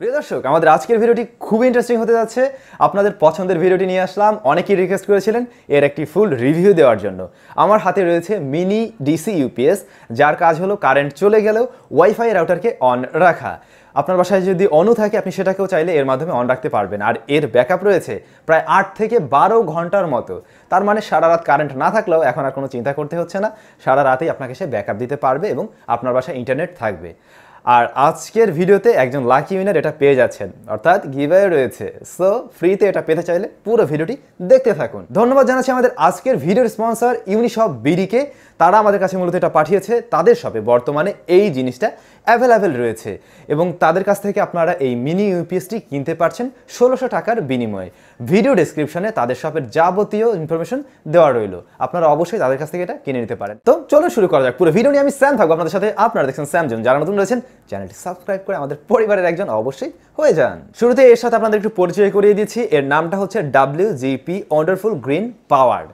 প্রিয় দর্শক, আমাদের আজকের ভিডিওটি খুব ইন্টারেস্টিং হতে যাচ্ছে। আপনাদের পছন্দের ভিডিওটি নিয়ে আসলাম। অনেকেই রিকোয়েস্ট করেছিলেন এর একটি ফুল রিভিউ দেওয়ার জন্য। আমার হাতে রয়েছে মিনি ডিসি ইউপিএস, যার কাজ হলো কারেন্ট চলে গেলেও ওয়াইফাই রাউটারকে অন রাখা। আপনার বাসায় যদি অন থাকে, আপনি সেটাকেও চাইলে এর মাধ্যমে অন রাখতে পারবেন। আর এর ব্যাকআপ রয়েছে প্রায় 8 থেকে 12 ঘন্টার মতো। তার মানে সারা রাত কারেন্ট না থাকলেও এখন আর কোনো চিন্তা করতে হচ্ছে না, সারা রাতেই আপনাকে সে ব্যাকআপ দিতে পারবে এবং আপনার বাসায় ইন্টারনেট থাকবে। আর আজকের ভিডিওতে একজন লাকি উইনার এটা পেয়ে যাচ্ছেন, অর্থাৎ গিভঅ্যাওয়ে রয়েছে। সো ফ্রিতে এটা পেতে চাইলে পুরো ভিডিওটি দেখতে থাকুন। ধন্যবাদ জানাচ্ছি আমাদের আজকের ভিডিওর স্পন্সর ইউনিশপ বিডিকে। তারা আমাদের কাছে মূলত এটা পাঠিয়েছে। তাদের শপে বর্তমানে এই জিনিসটা অ্যাভেলেবেল রয়েছে এবং তাদের কাছ থেকে আপনারা এই মিনি ইউপিএসটি কিনতে পারছেন 1600 টাকার বিনিময়ে। ভিডিও ডেসক্রিপশনে তাদের শপের যাবতীয় ইনফরমেশন দেওয়া রইল, আপনারা অবশ্যই তাদের কাছ থেকে এটা কিনে নিতে পারেন। তো চলো শুরু করা যাক। পুরো ভিডিও নিয়ে আমি স্যাম থাকবো আপনাদের সাথে। আপনারা দেখছেন স্যাম জোন। যারা নতুন রয়েছেন চ্যানেলটি সাবস্ক্রাইব করে আমাদের পরিবারের একজন অবশ্যই হয়ে যান। শুরুতে এর সাথে আপনাদের একটু পরিচয় করিয়ে দিচ্ছি। এর নামটা হচ্ছে WGP ওয়ান্ডারফুল গ্রিন পাওয়ার।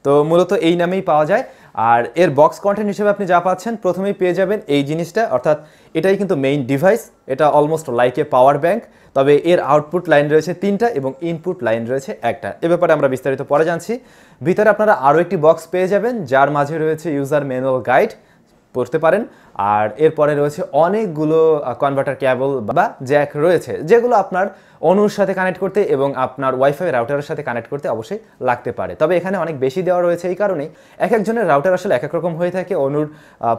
তো মূলত এই নামেই পাওয়া যায়। আর এর বক্স কন্টেন্ট হিসেবে আপনি যা পাচ্ছেন, প্রথমেই পেয়ে যাবেন এই জিনিসটা, অর্থাৎ এটাই কিন্তু মেইন ডিভাইস। এটা almost like a power bank, তবে এর আউটপুট লাইন রয়েছে 3টা এবং ইনপুট লাইন রয়েছে 1টা। এ ব্যাপারে আমরা বিস্তারিত পরে জানছি। ভিতরে আপনারা আরও একটি বক্স পেয়ে যাবেন, যার মাঝে রয়েছে ইউজার ম্যানুয়াল গাইড, পড়তে পারেন। আর এরপরে রয়েছে অনেকগুলো কনভার্টার কেবল বা জ্যাক রয়েছে, যেগুলো আপনার অনুর সাথে কানেক্ট করতে এবং আপনার ওয়াইফাই রাউটারের সাথে কানেক্ট করতে অবশ্যই লাগতে পারে। তবে এখানে অনেক বেশি দেওয়া রয়েছে, এই কারণেই এক একজনের রাউটার আসলে এক এক রকম হয়ে থাকে, অনুর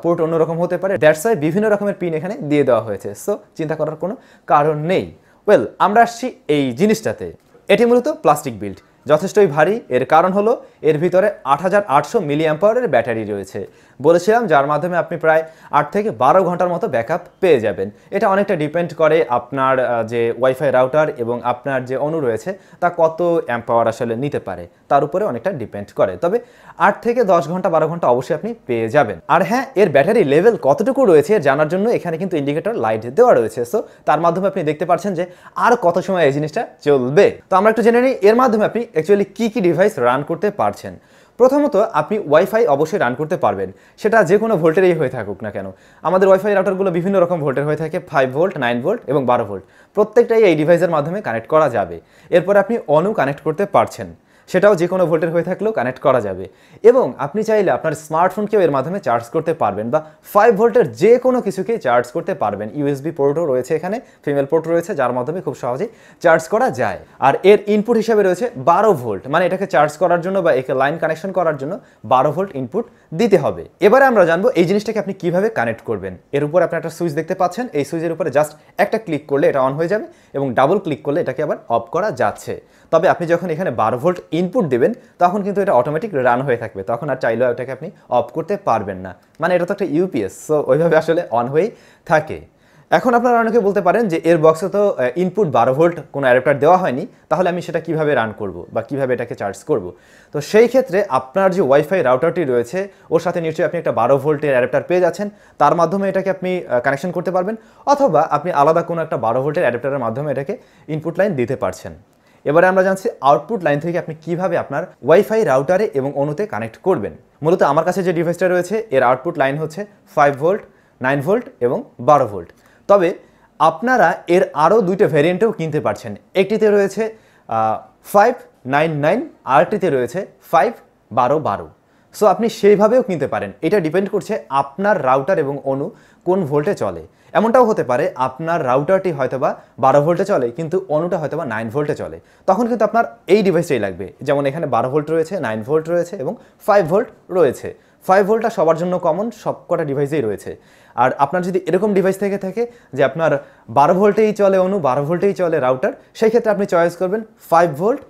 পোর্ট অন্যরকম হতে পারে। দ্যাটস ওয়াই বিভিন্ন রকমের পিন এখানে দিয়ে দেওয়া হয়েছে। সো চিন্তা করার কোনো কারণ নেই। ওয়েল, আমরা আসছি এই জিনিসটাতে। এটি মূলত প্লাস্টিক বিল্ড, যথেষ্টই ভারী। এর কারণ হলো এর ভিতরে 8800 মিলি অ্যাম্পায়ারের ব্যাটারি রয়েছে বলেছিলাম, যার মাধ্যমে আপনি প্রায় 8 থেকে 12 ঘন্টার মতো ব্যাকআপ পেয়ে যাবেন। এটা অনেকটা ডিপেন্ড করে আপনার যে ওয়াইফাই রাউটার এবং আপনার যে অনু রয়েছে তা কত অ্যাম্পাওয়ার আসলে নিতে পারে, তার উপরে অনেকটা ডিপেন্ড করে। তবে 8 থেকে 10 ঘন্টা 12 ঘন্টা অবশ্যই আপনি পেয়ে যাবেন। আর হ্যাঁ, এর ব্যাটারি লেভেল কতটুকু রয়েছে জানার জন্য এখানে কিন্তু ইন্ডিকেটর লাইট দেওয়া রয়েছে। সো তার মাধ্যমে আপনি দেখতে পাচ্ছেন যে আর কত সময় এই জিনিসটা চলবে। তো আমরা একটু জেনে নিই এর মাধ্যমে আপনি অ্যাকচুয়ালি কী ডিভাইস রান করতে পারছেন। প্রথমত, আপনি ওয়াইফাই অবশ্যই রান করতে পারবেন, সেটা যে কোনো ভোল্টেরই হয়ে থাকুক না কেন। আমাদের ওয়াইফাই রাউটারগুলো বিভিন্ন রকম ভোল্টের হয়ে থাকে, 5 ভোল্ট, 9 ভোল্ট এবং 12 ভোল্ট। প্রত্যেকটাই এই ডিভাইসের মাধ্যমে কানেক্ট করা যাবে। এরপর আপনি অনু কানেক্ট করতে পারছেন, সেটাও যে কোনো ভোল্টের হয়ে থাকলেও কানেক্ট করা যাবে। এবং আপনি চাইলে আপনার স্মার্টফোনকেও এর মাধ্যমে চার্জ করতে পারবেন, বা 5 ভোল্টের যে কোনো কিছুকেই চার্জ করতে পারবেন। ইউএসবি পোর্টও রয়েছে এখানে, ফিমেল পোর্ট রয়েছে, যার মাধ্যমে খুব সহজেই চার্জ করা যায়। আর এর ইনপুট হিসেবে রয়েছে 12 ভোল্ট, মানে এটাকে চার্জ করার জন্য বা একে লাইন কানেকশন করার জন্য 12 ভোল্ট ইনপুট দিতে হবে। এবারে আমরা জানবো এই জিনিসটাকে আপনি কিভাবে কানেক্ট করবেন। এর উপর আপনি একটা সুইচ দেখতে পাচ্ছেন, এই সুইচের উপরে জাস্ট একটা ক্লিক করলে এটা অন হয়ে যাবে এবং ডাবল ক্লিক করলে এটাকে আবার অফ করা যাচ্ছে। তবে আপনি যখন এখানে 12 ভোল্ট ইনপুট দেবেন তখন কিন্তু এটা অটোমেটিক রান হয়ে থাকবে, তখন আর চাইলেও এটাকে আপনি অফ করতে পারবেন না। মানে এটা তো একটা ইউপিএস, সো ওইভাবে আসলে অন হয়েই থাকে। এখন আপনারা অনেকে বলতে পারেন যে এর বক্সে তো ইনপুট 12 ভোল্ট কোনো অ্যাডাপ্টার দেওয়া হয়নি, তাহলে আমি সেটা কিভাবে রান করব বা কিভাবে এটাকে চার্জ করব। তো সেই ক্ষেত্রে আপনার যে ওয়াইফাই রাউটারটি রয়েছে ওর সাথে নিশ্চয়ই আপনি একটা 12 ভোল্টের অ্যাডাপ্টার পেয়ে যাচ্ছেন, তার মাধ্যমে এটাকে আপনি কানেকশন করতে পারবেন, অথবা আপনি আলাদা কোনো একটা 12 ভোল্টের অ্যাডাপ্টারের মাধ্যমে এটাকে ইনপুট লাইন দিতে পারছেন। এবারে আমরা জানছি আউটপুট লাইন থেকে আপনি কিভাবে আপনার ওয়াইফাই রাউটারে এবং অনুতে কানেক্ট করবেন। মূলত আমার কাছে যে ডিভাইসটা রয়েছে এর আউটপুট লাইন হচ্ছে 5 ভোল্ট, 9 ভোল্ট এবং 12 ভোল্ট। তবে আপনারা এর আরও 2টা ভ্যারিয়েন্টেও কিনতে পারছেন। একটিতে রয়েছে 599, আরেকটিতে রয়েছে 51212। সো আপনি সেইভাবেও কিনতে পারেন। এটা ডিপেন্ড করছে আপনার রাউটার এবং অনু কোন ভোল্টে চলে। এমনটাও হতে পারে আপনার রাউটারটি হয়তোবা 12 ভোল্টে চলে কিন্তু অনুটা হয়তোবা 9 ভোল্টে চলে, তখন কিন্তু আপনার এই ডিভাইসটাই লাগবে। যেমন এখানে 12 ভোল্ট রয়েছে, 9 ভোল্ট রয়েছে এবং 5 ভোল্ট রয়েছে। 5 ভোল্টটা সবার জন্য কমন, সবকটা ডিভাইসেই রয়েছে। আর আপনার যদি এরকম ডিভাইস থেকে থাকে যে আপনার 12 ভোল্টেই চলে অনু, 12 ভোল্টেই চলে রাউটার, সেই ক্ষেত্রে আপনি চয়েস করবেন 5 ভোল্ট,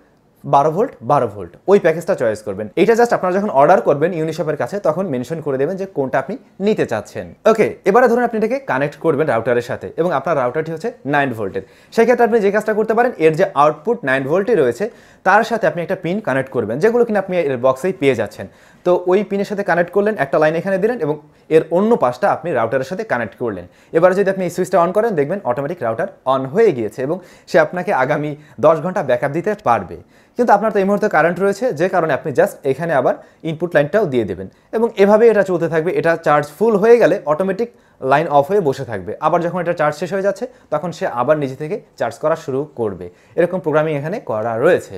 12 ভোল্ট, 12 ভোল্ট, ওই প্যাকেজটা চয়েস করবেন। এটা জাস্ট আপনারা যখন অর্ডার করবেন ইউনিশপের কাছে তখন মেনশন করে দেবেন যে কোনটা আপনি নিতে চাচ্ছেন। ওকে, এবারে ধরুন আপনি এটাকে কানেক্ট করবেন রাউটারের সাথে এবং আপনার রাউটারটি হচ্ছে 9 ভোল্টের। সেক্ষেত্রে আপনি যে কাজটা করতে পারেন, এর যে আউটপুট 9 ভোল্টে রয়েছে তার সাথে আপনি একটা পিন কানেক্ট করবেন, যেগুলো কিনা আপনি এর বক্সেই পেয়ে যাচ্ছেন। তো ওই পিনের সাথে কানেক্ট করলেন, একটা লাইন এখানে দিলেন এবং এর অন্য পাশটা আপনি রাউটারের সাথে কানেক্ট করলেন। এবার যদি আপনি এই সুইচটা অন করেন দেখবেন অটোমেটিক রাউটার অন হয়ে গিয়েছে এবং সে আপনাকে আগামী 10 ঘন্টা ব্যাকআপ দিতে পারবে। কিন্তু আপনার তো এই মুহূর্তে কারেন্ট রয়েছে, যে কারণে আপনি জাস্ট এখানে আবার ইনপুট লাইনটাও দিয়ে দেবেন এবং এভাবে এটা চলতে থাকবে। এটা চার্জ ফুল হয়ে গেলে অটোমেটিক লাইন অফ হয়ে বসে থাকবে, আবার যখন এটা চার্জ শেষ হয়ে যাচ্ছে তখন সে আবার নিজে থেকে চার্জ করা শুরু করবে। এরকম প্রোগ্রামিং এখানে করা রয়েছে।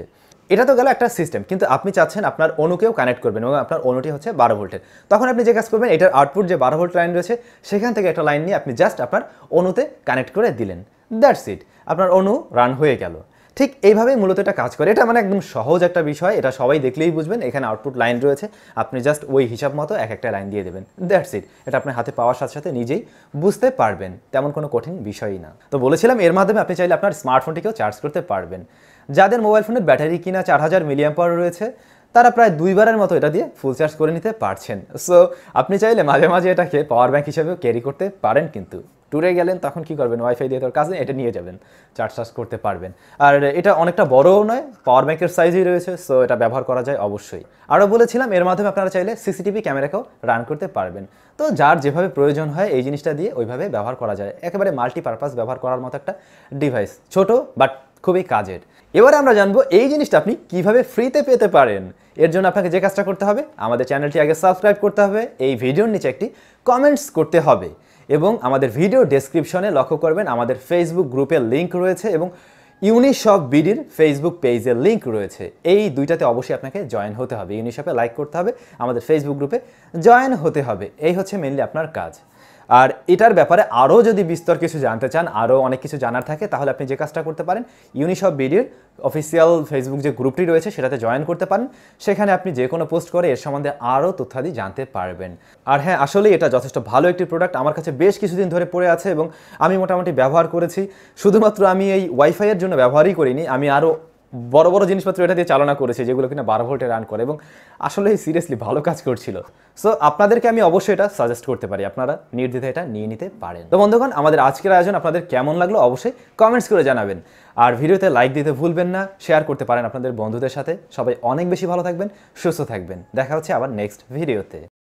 এটা তো গেল একটা সিস্টেম, কিন্তু আপনি চাচ্ছেন আপনার অনুকেও কানেক্ট করবেন এবং আপনার অনুটি হচ্ছে 12 ভোল্টের। তখন আপনি যে কাজ করবেন, এটার আউটপুট যে 12 ভোল্ট লাইন রয়েছে সেখান থেকে একটা লাইন নিয়ে আপনি জাস্ট আপনার অনুতে কানেক্ট করে দিলেন, দ্যাটস ইট, আপনার অনু রান হয়ে গেল। ঠিক এইভাবেই মূলত এটা কাজ করে। এটা মানে একদম সহজ একটা বিষয়, এটা সবাই দেখলেই বুঝবেন। এখানে আউটপুট লাইন রয়েছে, আপনি জাস্ট ওই হিসাব মতো এক একটা লাইন দিয়ে দেবেন, দ্যাটস ইট। এটা আপনার হাতে পাওয়ার সাথে সাথে নিজেই বুঝতে পারবেন, তেমন কোনো কঠিন বিষয়ই না। তো বলেছিলাম এর মাধ্যমে আপনি চাইলে আপনার স্মার্টফোনটিকেও চার্জ করতে পারবেন। যাদের মোবাইল ফোনের ব্যাটারি কিনা 4000 মিলিঅ্যাম্পার রয়েছে তারা প্রায় 2 বারের মতো এটা দিয়ে ফুল চার্জ করে নিতে পারছেন। সো আপনি চাইলে মাঝে মাঝে এটাকে পাওয়ার ব্যাংক হিসেবেও ক্যারি করতে পারেন। কিন্তু ট্যুরে গেলেন তখন কি করবেন, ওয়াইফাই দিয়ে তোর কাছে এটা নিয়ে যাবেন, চার্জ করতে পারবেন। আর এটা অনেকটা বড়ও নয়, পাওয়ার ব্যাংকের সাইজই রয়েছে, সো এটা ব্যবহার করা যায় অবশ্যই। আরও বলেছিলাম এর মাধ্যমে আপনারা চাইলে সিসিটিভি ক্যামেরাকেও রান করতে পারবেন। তো যার যেভাবে প্রয়োজন হয় এই জিনিসটা দিয়ে ওইভাবে ব্যবহার করা যায়। একেবারে মাল্টিপারপাস ব্যবহার করার মতো একটা ডিভাইস, ছোট বাট খুবই কাজের। এবারে আমরা জানবো এই জিনিসটা আপনি কিভাবে ফ্রিতে পেতে পারেন। এর জন্য আপনাকে যে কাজটা করতে হবে, আমাদের চ্যানেলটি আগে সাবস্ক্রাইব করতে হবে, এই ভিডিওর নিচে একটি কমেন্টস করতে হবে এবং আমাদের ভিডিও ডেসক্রিপশনে লক্ষ্য করবেন আমাদের ফেসবুক গ্রুপের লিঙ্ক রয়েছে এবং ইউনিশপ বিডির ফেসবুক পেজের লিঙ্ক রয়েছে। এই দুইটাতে অবশ্যই আপনাকে জয়েন হতে হবে, ইউনিশপে লাইক করতে হবে, আমাদের ফেসবুক গ্রুপে জয়েন হতে হবে। এই হচ্ছে মেনলি আপনার কাজ। আর এটার ব্যাপারে আরও যদি বিস্তর কিছু জানতে চান, আরও অনেক কিছু জানার থাকে, তাহলে আপনি যে কাজটা করতে পারেন, ইউনিশপ বিডির অফিসিয়াল ফেসবুক যে গ্রুপটি রয়েছে সেটাতে জয়েন করতে পারেন। সেখানে আপনি যে কোনো পোস্ট করে এর সম্বন্ধে আরও তথ্যাদি জানতে পারবেন। আর হ্যাঁ, আসলে এটা যথেষ্ট ভালো একটি প্রোডাক্ট, আমার কাছে বেশ কিছুদিন ধরে পড়ে আছে এবং আমি মোটামুটি ব্যবহার করেছি। শুধুমাত্র আমি এই ওয়াইফাইয়ের জন্য ব্যবহারই করিনি, আমি আরও বড় বড় জিনিসপত্র এটা দিয়ে চালনা করেছি যেগুলো কিনা 12 ভোল্টে রান করে এবং আসলে সিরিয়াসলি ভালো কাজ করছিল। সো আপনাদেরকে আমি অবশ্যই এটা সাজেস্ট করতে পারি, আপনারা নির্দ্বিধায় এটা নিয়ে নিতে পারেন। তো বন্ধুগণ, আমাদের আজকের আয়োজন আপনাদের কেমন লাগলো অবশ্যই কমেন্টস করে জানাবেন। আর ভিডিওতে লাইক দিতে ভুলবেন না, শেয়ার করতে পারেন আপনাদের বন্ধুদের সাথে। সবাই অনেক বেশি ভালো থাকবেন, সুস্থ থাকবেন। দেখা হচ্ছে আবার নেক্সট ভিডিওতে।